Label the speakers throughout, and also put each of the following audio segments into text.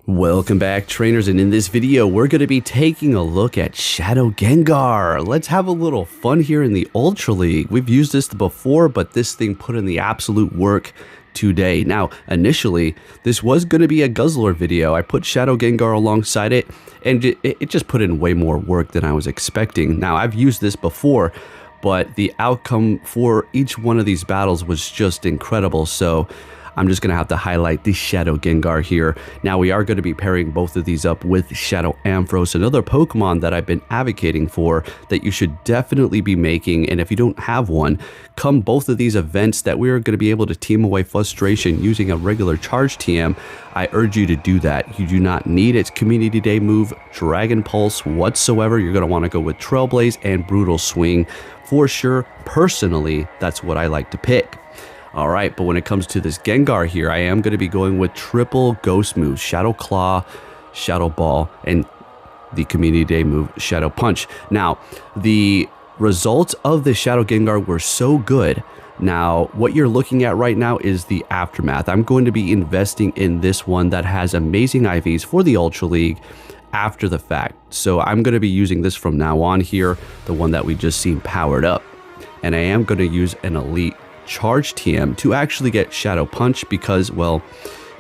Speaker 1: Welcome back, trainers, and in this video we're going to be taking a look at Shadow Gengar. Let's have a little fun here in the Ultra League. We've used this before, but this thing put in the absolute work today. Now, initially, this was going to be a Guzzlord video. I put Shadow Gengar alongside it, and it just put in way more work than I was expecting. Now, I've used this before, but the outcome for each one of these battles was just incredible, so I'm just going to have to highlight the Shadow Gengar here. Now, we are going to be pairing both of these up with Shadow Ampharos, another Pokemon that I've been advocating for that you should definitely be making. And if you don't have one, come both of these events that we're going to be able to team away frustration using a regular charge TM, I urge you to do that. You do not need its Community Day move, Dragon Pulse whatsoever. You're going to want to go with Trailblaze and Brutal Swing for sure. Personally, that's what I like to pick. Alright, but when it comes to this Gengar here, I am going to be going with triple ghost moves, Shadow Claw, Shadow Ball, and the Community Day move, Shadow Punch. Now, the results of the Shadow Gengar were so good. Now, what you're looking at right now is the aftermath. I'm going to be investing in this one that has amazing IVs for the Ultra League after the fact. So I'm going to be using this from now on here, the one that we just seen powered up. And I am going to use an Elite Charge TM to actually get Shadow Punch because, well,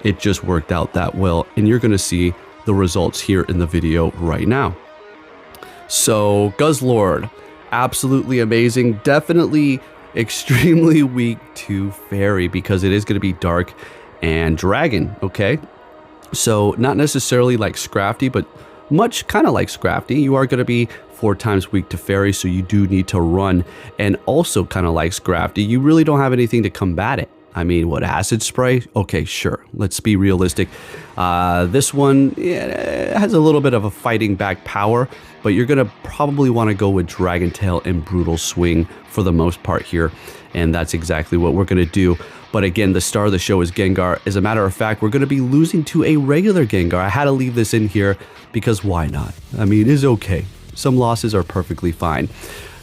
Speaker 1: it just worked out that well, and you're going to see the results here in the video right now. So Guzzlord, absolutely amazing, definitely extremely weak to Fairy because it is going to be Dark and Dragon, okay? So not necessarily like Scrafty, but much kind of like Scrafty. You are going to be 4 times weak to Fairy, so you do need to run. And also kind of like Scrafty, you really don't have anything to combat it. I mean, what, Acid Spray? Okay, sure. Let's be realistic. This one has a little bit of a fighting back power, but you're going to probably want to go with Dragon Tail and Brutal Swing for the most part here. And that's exactly what we're going to do. But again, the star of the show is Gengar. As a matter of fact, we're going to be losing to a regular Gengar. I had to leave this in here because why not? I mean, it is okay. Some losses are perfectly fine.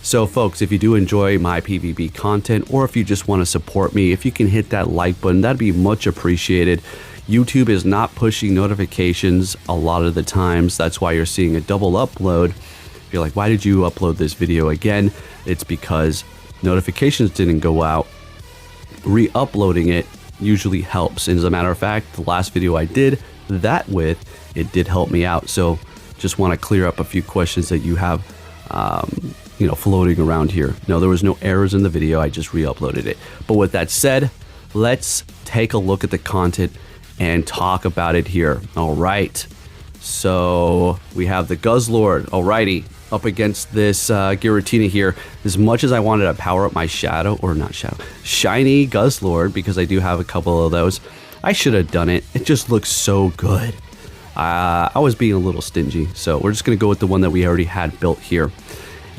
Speaker 1: So folks, if you do enjoy my PvP content, or if you just want to support me, if you can hit that like button, that'd be much appreciated. YouTube is not pushing notifications a lot of the times. That's why you're seeing a double upload. If you're like, why did you upload this video again? It's because notifications didn't go out. Re-uploading it usually helps. And as a matter of fact, the last video I did that with, it did help me out. So just want to clear up a few questions that you have, you know, floating around here. No, there was no errors in the video. I just re-uploaded it. But with that said, let's take a look at the content and talk about it here. All right. So we have the Guzzlord, alrighty, up against this Giratina here. As much as I wanted to power up my Shiny Guzzlord, because I do have a couple of those, I should have done it. It just looks so good. I was being a little stingy, so we're just going to go with the one that we already had built here.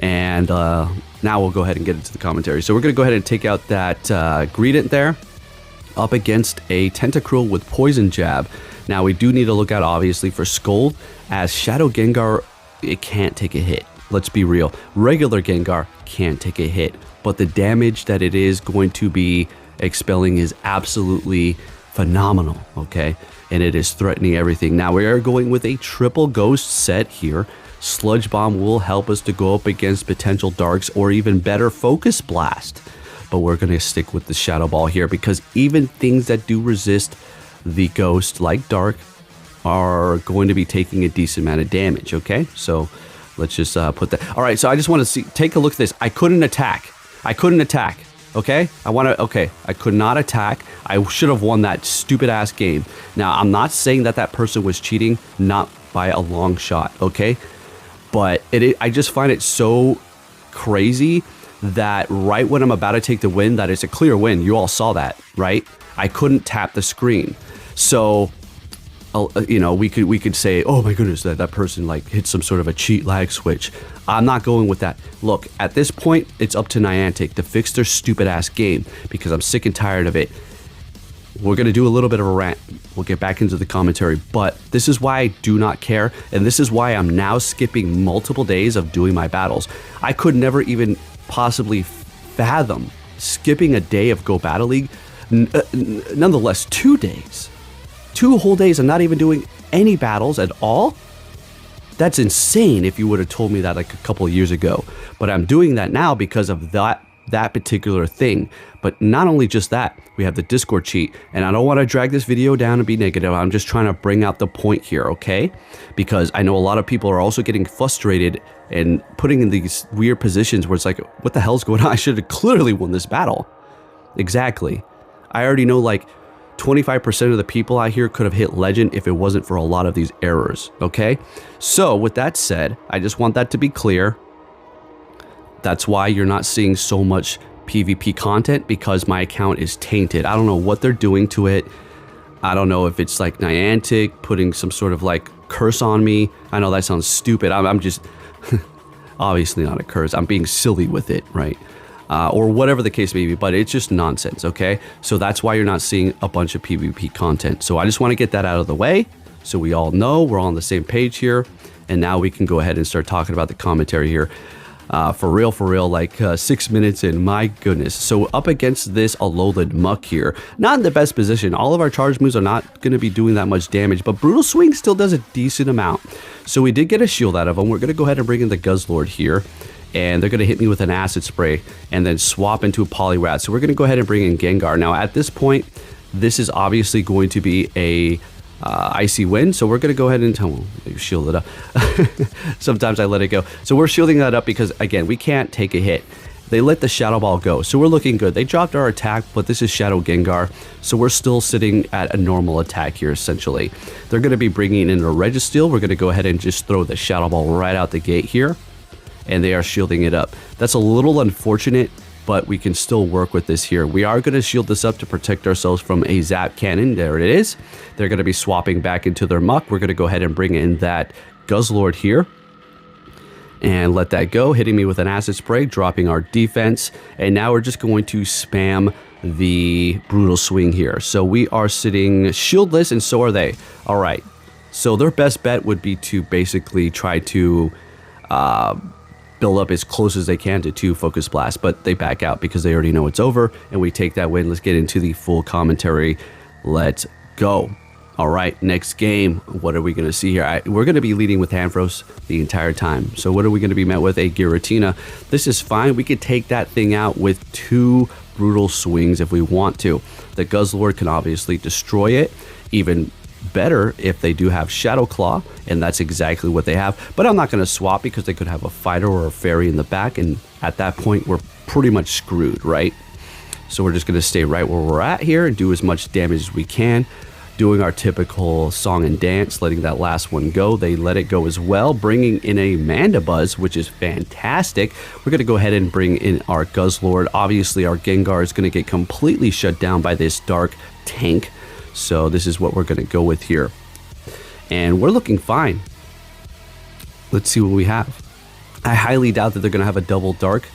Speaker 1: And now we'll go ahead and get into the commentary. So we're going to go ahead and take out that Greedent there, up against a Tentacruel with Poison Jab. Now we do need to look out, obviously, for Scold, as Shadow Gengar, it can't take a hit. Let's be real. Regular Gengar can't take a hit, but the damage that it is going to be expelling is absolutely phenomenal, okay? And it is threatening everything. Now we are going with a triple ghost set here. Sludge Bomb will help us to go up against potential darks, or even better, Focus Blast. But we're going to stick with the Shadow Ball here because even things that do resist the ghost, like dark, are going to be taking a decent amount of damage, okay? So let's just put that. All right, so I just want to take a look at this. I couldn't attack. Okay, I could not attack. I should have won that stupid ass game. Now, I'm not saying that that person was cheating, not by a long shot, okay? But I just find it so crazy that right when I'm about to take the win, that it's a clear win. You all saw that, right? I couldn't tap the screen. So, you know, we could say, oh my goodness, that person like hit some sort of a cheat lag switch. I'm not going with that. Look, at this point, it's up to Niantic to fix their stupid ass game because I'm sick and tired of it. We're going to do a little bit of a rant. We'll get back into the commentary, but this is why I do not care, and this is why I'm now skipping multiple days of doing my battles. I could never even possibly fathom skipping a day of Go Battle League. Nonetheless, 2 days. 2 whole days of not even doing any battles at all? That's insane if you would have told me that like a couple of years ago. But I'm doing that now because of that particular thing. But not only just that, we have the Discord cheat, and I don't want to drag this video down and be negative. I'm just trying to bring out the point here, okay? Because I know a lot of people are also getting frustrated and putting in these weird positions where it's like, what the hell's going on? I should have clearly won this battle. Exactly. I already know like 25% of the people out here could have hit legend if it wasn't for a lot of these errors, okay? So with that said, I just want that to be clear. That's why you're not seeing so much PvP content, because my account is tainted. I don't know what they're doing to it. I don't know if it's like Niantic putting some sort of like curse on me. I know that sounds stupid. I'm just obviously not a curse. I'm being silly with it, right? Or whatever the case may be, but it's just nonsense, okay? So that's why you're not seeing a bunch of PvP content. So I just want to get that out of the way so we all know we're all on the same page here. And now we can go ahead and start talking about the commentary here. For real, like 6 minutes in, my goodness. So up against this Alolan Muck here, not in the best position. All of our charge moves are not going to be doing that much damage, but Brutal Swing still does a decent amount. So we did get a shield out of them. We're going to go ahead and bring in the Guzzlord here, and they're going to hit me with an Acid Spray and then swap into a Poliwrath. So we're going to go ahead and bring in Gengar. Now at this point, this is obviously going to be a Icy Wind, so we're going to go ahead and shield it up. Sometimes I let it go. So we're shielding that up because, again, we can't take a hit. They let the Shadow Ball go, so we're looking good. They dropped our attack, but this is Shadow Gengar, so we're still sitting at a normal attack here, essentially. They're going to be bringing in a Registeel. We're going to go ahead and just throw the Shadow Ball right out the gate here, and they are shielding it up. That's a little unfortunate, but we can still work with this here. We are going to shield this up to protect ourselves from a Zap Cannon. There it is. They're going to be swapping back into their Muck. We're going to go ahead and bring in that Guzzlord here and let that go, hitting me with an Acid Spray, dropping our defense. And now we're just going to spam the Brutal Swing here. So we are sitting shieldless, and so are they. All right. So their best bet would be to basically try to build up as close as they can to 2 Focus Blasts, but they back out because they already know it's over, and we take that win. Let's get into the full commentary. Let's go. All right, next game. What are we going to see here? We're going to be leading with Ampharos the entire time. So what are we going to be met with? A Giratina. This is fine. We could take that thing out with 2 Brutal Swings if we want to. The Guzzlord can obviously destroy it. Even better if they do have Shadow Claw, and that's exactly what they have. But I'm not going to swap because they could have a Fighter or a Fairy in the back, and at that point we're pretty much screwed, right? So we're just going to stay right where we're at here and do as much damage as we can, doing our typical song and dance, letting that last one go. They let it go as well, bringing in a Mandibuzz, which is fantastic. We're going to go ahead and bring in our Guzzlord. Obviously our Gengar is going to get completely shut down by this Dark Tank. So this is what we're going to go with here. And we're looking fine. Let's see what we have. I highly doubt that they're going to have a double Dark.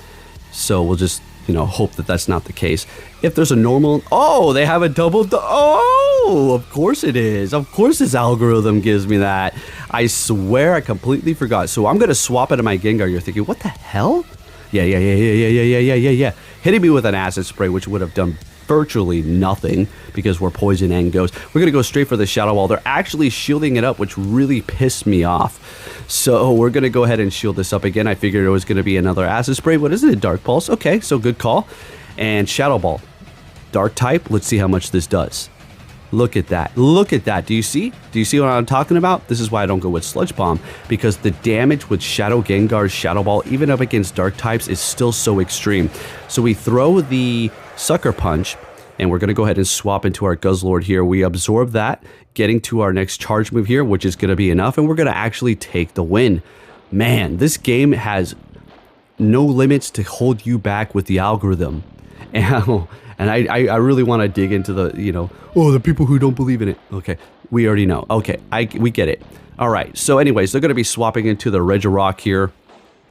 Speaker 1: So we'll just, hope that that's not the case. If there's a normal... Oh, they have a double... Oh, of course it is. Of course this algorithm gives me that. I swear I completely forgot. So I'm going to swap into my Gengar. You're thinking, what the hell? Yeah. Hitting me with an Acid Spray, which would have done virtually nothing because we're Poison and Ghost. We're going to go straight for the Shadow Ball. They're actually shielding it up, which really pissed me off. So we're going to go ahead and shield this up again. I figured it was going to be another Acid Spray. What is it? A Dark Pulse? Okay, so good call. And Shadow Ball. Dark type. Let's see how much this does. Look at that. Look at that. Do you see? Do you see what I'm talking about? This is why I don't go with Sludge Bomb, because the damage with Shadow Gengar's Shadow Ball, even up against Dark types, is still so extreme. So we throw the Sucker Punch, and we're going to go ahead and swap into our Guzzlord here. We absorb that, getting to our next charge move here, which is going to be enough, and we're going to actually take the win. Man, this game has no limits to hold you back with the algorithm. And I really want to dig into the, the people who don't believe in it. Okay, we already know. Okay, we get it. All right, so anyways, they're going to be swapping into the Regirock here.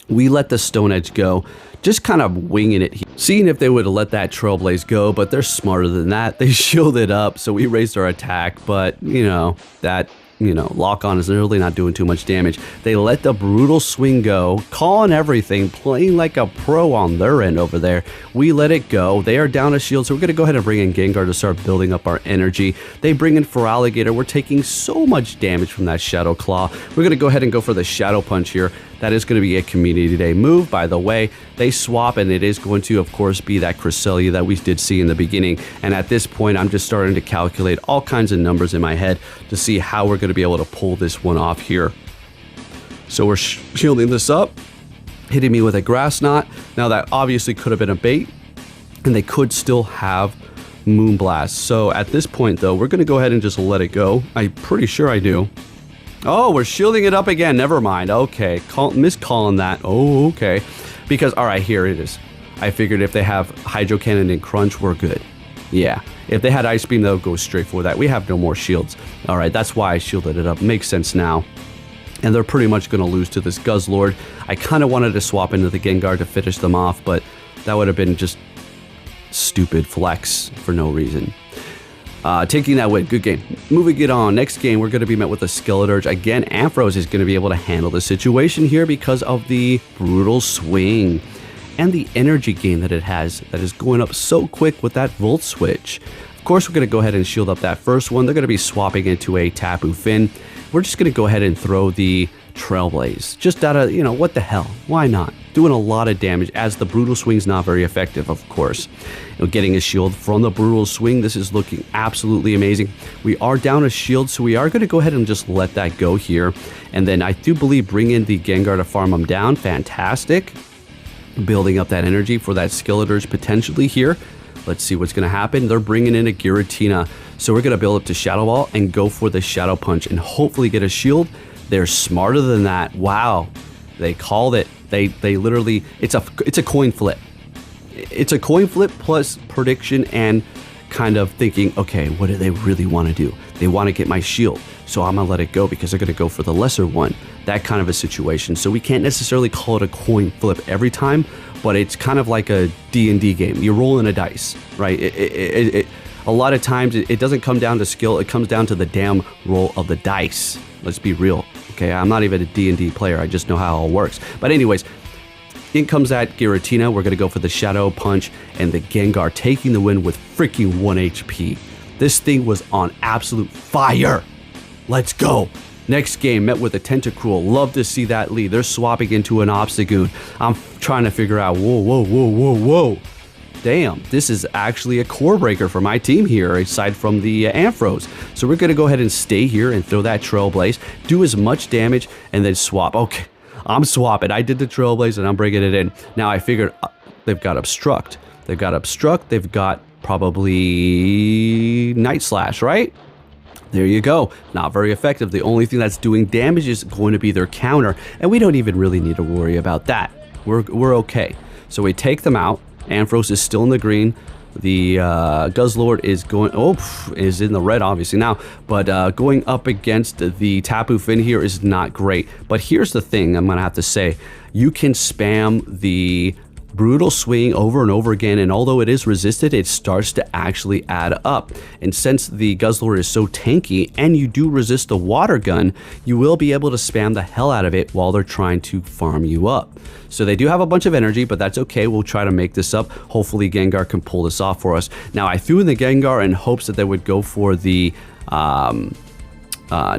Speaker 1: We let the Stone Edge go, just kind of winging it here. Seeing if they would have let that Trailblaze go, but they're smarter than that. They shielded up, so we raised our attack, but, that you know, lock on is really not doing too much damage. They let the brutal swing go, calling everything, playing like a pro on their end over there. We let it go. They are down a shield, so we're going to go ahead and bring in Gengar to start building up our energy. They bring in Feraligatr. We're taking so much damage from that Shadow Claw. We're going to go ahead and go for the Shadow Punch here. That is going to be a Community Day move, by the way. They swap, and it is going to, of course, be that Cresselia that we did see in the beginning. And at this point, I'm just starting to calculate all kinds of numbers in my head to see how we're going to be able to pull this one off here. So we're shielding this up, hitting me with a Grass Knot. Now, that obviously could have been a bait, and they could still have Moonblast. So at this point, though, we're going to go ahead and just let it go. I'm pretty sure I do. Oh, we're shielding it up again. Never mind. Okay. Miscalling that. Oh, okay. Because, all right, here it is. I figured if they have Hydro Cannon and Crunch, we're good. Yeah. If they had Ice Beam, they'll go straight for that. We have no more shields. All right. That's why I shielded it up. Makes sense now. And they're pretty much going to lose to this Guzzlord. I kind of wanted to swap into the Gengar to finish them off, but that would have been just stupid flex for no reason. Taking that win. Good game. Moving it on. Next game, we're going to be met with a Skeleturge. Again, Ampharos is going to be able to handle the situation here because of the brutal swing and the energy gain that it has that is going up so quick with that Volt Switch. Of course, we're going to go ahead and shield up that first one. They're going to be swapping into a Tapu Finn. We're just going to go ahead and throw the Trailblaze. Just out of, you know, what the hell? Why not? Doing a lot of damage as the Brutal Swing's not very effective, of course. You know, getting a shield from the Brutal Swing. This is looking absolutely amazing. We are down a shield, so we are going to go ahead and just let that go here. And then I do believe bring in the Gengar to farm them down. Fantastic. Building up that energy for that Skeleturge potentially here. Let's see what's going to happen. They're bringing in a Giratina. So we're going to build up to Shadow Ball and go for the Shadow Punch and hopefully get a shield. They're smarter than that. Wow. They called it. They literally, it's a coin flip. It's a coin flip plus prediction and kind of thinking, okay, what do they really want to do? They want to get my shield. So I'm going to let it go because they're going to go for the lesser one. That kind of a situation. So we can't necessarily call it a coin flip every time, but it's kind of like a D&D game. You're rolling a dice, right? A lot of times it doesn't come down to skill. It comes down to the damn roll of the dice. Let's be real. Okay, I'm not even a D&D player. I just know how it all works. But anyways, in comes that Giratina. We're going to go for the Shadow Punch and the Gengar taking the win with freaking 1 HP. This thing was on absolute fire. Let's go. Next game, met with a Tentacruel. Love to see that lead. They're swapping into an Obstagoon. I'm trying to figure out, whoa. Damn, this is actually a core breaker for my team here, aside from the Ampharos. So we're going to go ahead and stay here and throw that Trailblaze, do as much damage, and then swap. Okay, I'm swapping. I did the Trailblaze, and I'm bringing it in. Now, I figured they've got Obstruct. They've got probably Night Slash, right? There you go. Not very effective. The only thing that's doing damage is going to be their counter, and we don't even really need to worry about that. We're okay. So we take them out. Ampharos is still in the green. The Guzzlord is in the red, obviously now. But going up against the Tapu Finn here is not great. But here's the thing I'm going to have to say. You can spam the Brutal Swing over and over again, and although it is resisted, it starts to actually add up. And since the Guzzlord is so tanky and you do resist the Water Gun, you will be able to spam the hell out of it while they're trying to farm you up. So they do have a bunch of energy, but that's okay. We'll try to make this up. Hopefully Gengar can pull this off for us. Now, I threw in the Gengar in hopes that they would go for the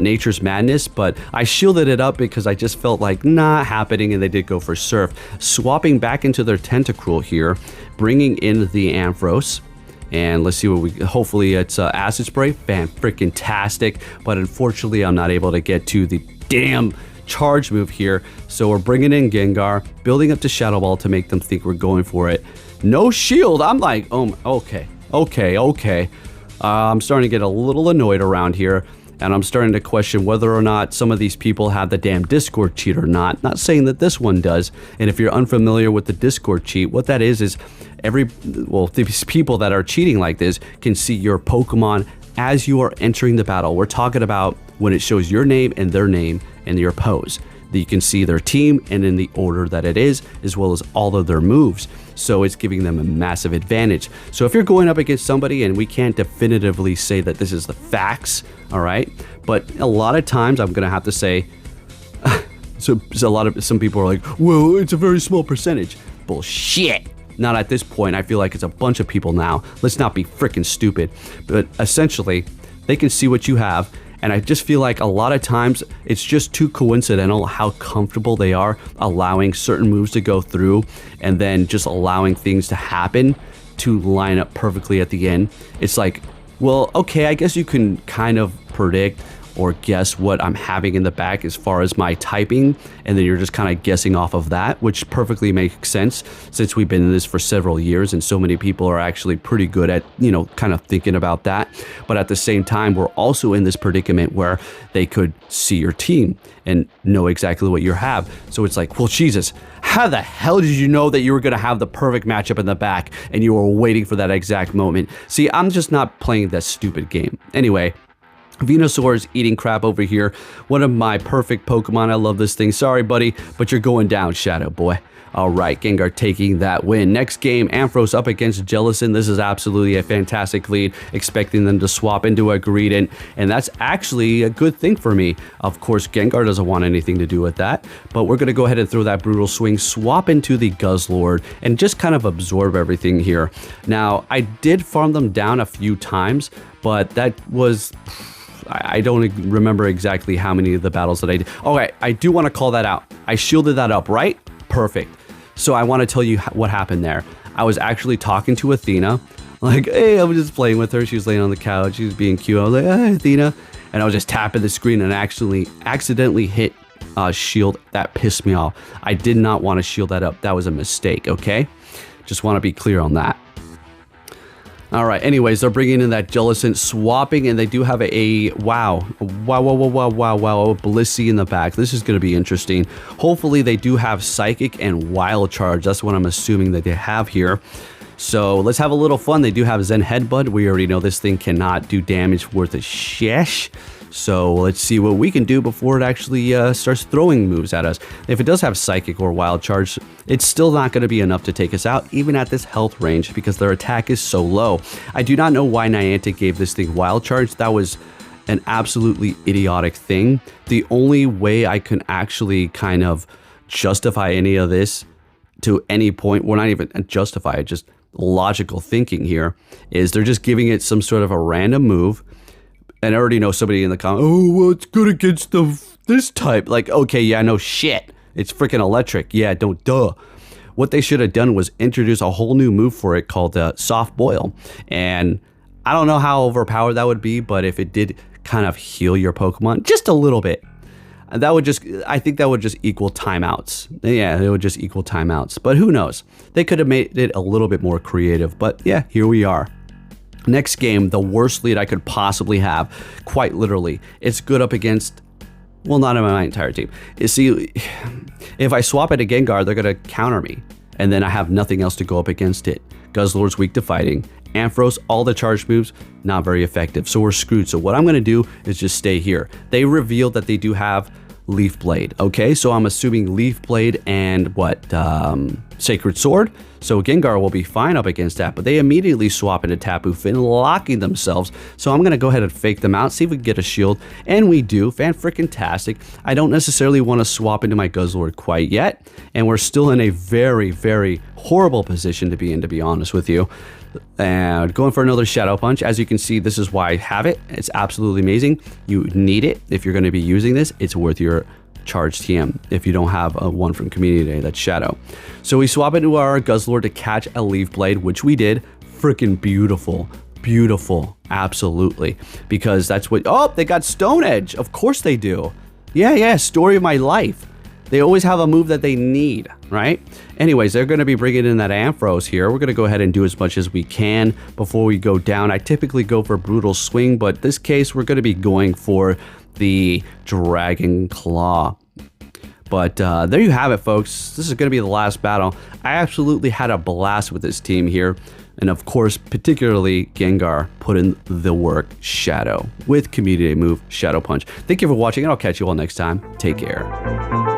Speaker 1: Nature's Madness, but I shielded it up because I just felt like not happening, and they did go for Surf. Swapping back into their Tentacruel here, bringing in the Ampharos. And let's see what we, hopefully it's Acid Spray. Fan-freaking-tastic, but unfortunately I'm not able to get to the damn charge move here. So we're bringing in Gengar, building up to Shadow Ball to make them think we're going for it. No shield. I'm like, oh, okay. I'm starting to get a little annoyed around here. And I'm starting to question whether or not some of these people have the damn Discord cheat or not. Not saying that this one does. And if you're unfamiliar with the Discord cheat, what that is these people that are cheating like this can see your Pokemon as you are entering the battle. We're talking about when it shows your name and their name and your pose. You can see their team and in the order that it is, as well as all of their moves. So it's giving them a massive advantage. So if you're going up against somebody, and we can't definitively say that this is the facts, all right, But a lot of times I'm going to have to say, some people are like, well, it's a very small percentage. Bullshit. Not at this point. I feel like it's a bunch of people now. Let's not be freaking stupid. But essentially, they can see what you have. And I just feel like a lot of times it's just too coincidental how comfortable they are allowing certain moves to go through and then just allowing things to happen to line up perfectly at the end. It's like, well, okay, I guess you can kind of predict or guess what I'm having in the back as far as my typing, and then you're just kind of guessing off of that, which perfectly makes sense since we've been in this for several years and so many people are actually pretty good at, you know, kind of thinking about that. But at the same time, we're also in this predicament where they could see your team and know exactly what you have. So it's like, well, Jesus, how the hell did you know that you were going to have the perfect matchup in the back and you were waiting for that exact moment? See, I'm just not playing that stupid game. Anyway, Venusaur's eating crap over here. One of my perfect Pokemon. I love this thing. Sorry, buddy, but you're going down, Shadow Boy. All right, Gengar taking that win. Next game, Ampharos up against Jellicent. This is absolutely a fantastic lead, expecting them to swap into a Greedent, and that's actually a good thing for me. Of course, Gengar doesn't want anything to do with that, but we're going to go ahead and throw that Brutal Swing, swap into the Guzzlord, and just kind of absorb everything here. Now, I did farm them down a few times, but that was... I don't remember exactly how many of the battles that I did. Okay, I do want to call that out. I shielded that up, right? Perfect. So I want to tell you what happened there. I was actually talking to Athena. Like, hey, I was just playing with her. She was laying on the couch. She was being cute. I was like, hey, Athena. And I was just tapping the screen and actually accidentally hit shield. That pissed me off. I did not want to shield that up. That was a mistake, okay? Just want to be clear on that. All right, anyways, they're bringing in that Jellicent, swapping, and they do have a wow, Blissey in the back. This is going to be interesting. Hopefully, they do have Psychic and Wild Charge. That's what I'm assuming that they have here. So let's have a little fun. They do have Zen Headbutt. We already know this thing cannot do damage worth a shesh. So let's see what we can do before it actually starts throwing moves at us. If it does have Psychic or Wild Charge, it's still not going to be enough to take us out, even at this health range, because their attack is so low. I do not know why Niantic gave this thing Wild Charge. That was an absolutely idiotic thing. The only way I can actually kind of justify any of this to any point, well, not even justify it, just logical thinking here, is they're just giving it some sort of a random move. And I already know somebody in the comments, oh, well, it's good against this type. Like, okay, yeah, no shit. It's freaking electric. Yeah, duh. What they should have done was introduce a whole new move for it called Soft Boil. And I don't know how overpowered that would be, but if it did kind of heal your Pokemon just a little bit, that would just, I think that would just equal timeouts. Yeah, it would just equal timeouts. But who knows? They could have made it a little bit more creative. But yeah, here we are. Next game, the worst lead I could possibly have, quite literally. It's good up against, well, not in my entire team. You see, if I swap it to Gengar, they're going to counter me, and then I have nothing else to go up against it. Guzzlord's weak to fighting. Ampharos, all the charge moves, not very effective, so we're screwed. So what I'm going to do is just stay here. They revealed that they do have Leaf Blade, okay? So I'm assuming Leaf Blade and what, Sacred Sword? So Gengar will be fine up against that, but they immediately swap into Tapu Fini, locking themselves. So I'm going to go ahead and fake them out, see if we can get a shield, and we do. Fan-frickin-tastic. I don't necessarily want to swap into my Guzzlord quite yet, and we're still in a very, very horrible position to be in, to be honest with you. And going for another Shadow Punch. As you can see, this is why I have it. It's absolutely amazing. You need it if you're going to be using this. It's worth your charge TM if you don't have a one from Community Day that's Shadow. So we swap into our Guzzlord to catch a Leaf Blade, which we did. Freaking beautiful. Beautiful. Absolutely. Because that's what... Oh, they got Stone Edge. Of course they do. Yeah, story of my life. They always have a move that they need, right? Anyways, they're going to be bringing in that Ampharos here. We're going to go ahead and do as much as we can before we go down. I typically go for Brutal Swing, but this case, we're going to be going for the Dragon Claw. But there you have it, folks. This is going to be the last battle. I absolutely had a blast with this team here. And of course, particularly Gengar put in the work, Shadow, with Community Day move, Shadow Punch. Thank you for watching, and I'll catch you all next time. Take care.